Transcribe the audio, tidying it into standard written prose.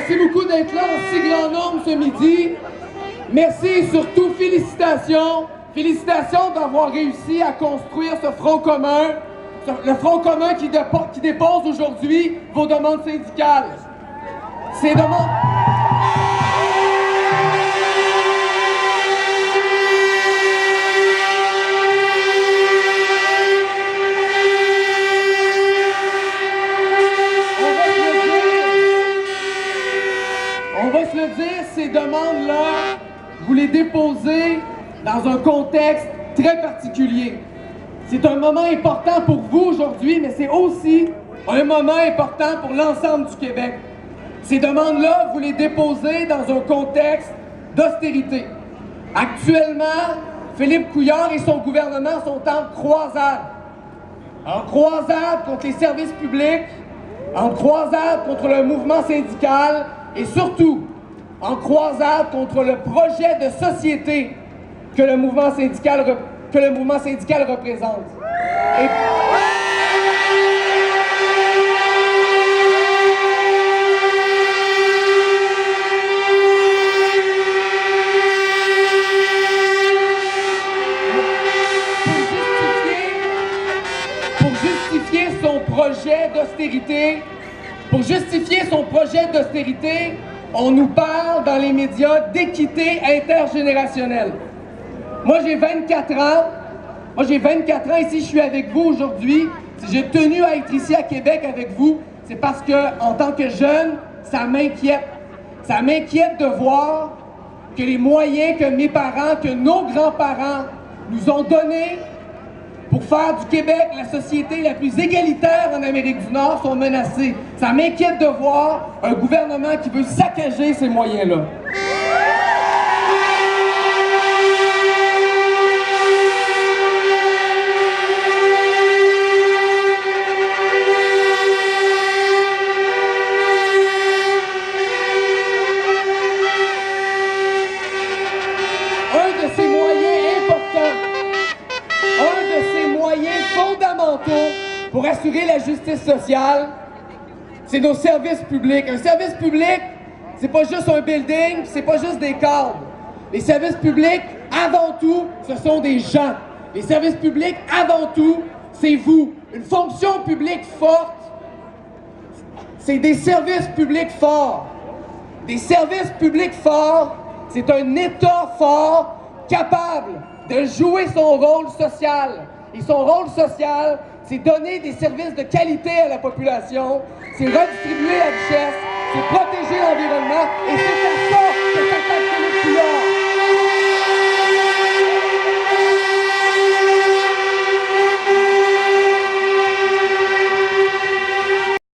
Merci beaucoup d'être là en si grand nombre ce midi. Merci et surtout félicitations. Félicitations d'avoir réussi à construire ce front commun. Le front commun qui dépose aujourd'hui vos demandes syndicales. Ces demandes... On va se le dire, ces demandes-là, vous les déposez dans un contexte très particulier. C'est un moment important pour vous aujourd'hui, mais c'est aussi un moment important pour l'ensemble du Québec. Ces demandes-là, vous les déposez dans un contexte d'austérité. Actuellement, Philippe Couillard et son gouvernement sont en croisade. En croisade contre les services publics, en croisade contre le mouvement syndical et surtout en croisade contre le projet de société que le mouvement syndical représente. Pour justifier son projet d'austérité, on nous parle dans les médias d'équité intergénérationnelle. Moi, j'ai 24 ans. Ici, je suis avec vous aujourd'hui. Si j'ai tenu à être ici à Québec avec vous, c'est parce que, en tant que jeune, ça m'inquiète. Ça m'inquiète de voir que les moyens que mes parents, que nos grands-parents nous ont donnés pour faire du Québec la société la plus égalitaire en Amérique du Nord sont menacés. Ça m'inquiète de voir un gouvernement qui veut saccager ces moyens-là. Un de ces moyens importants, fondamentaux pour assurer la justice sociale, c'est nos services publics. Un service public, c'est pas juste un building, c'est pas juste des cadres. Les services publics, avant tout, ce sont des gens. Les services publics, avant tout, c'est vous. Une fonction publique forte, c'est des services publics forts. Des services publics forts, c'est un État fort, capable de jouer son rôle social. Et son rôle social, c'est donner des services de qualité à la population, c'est redistribuer la richesse, c'est protéger l'environnement et c'est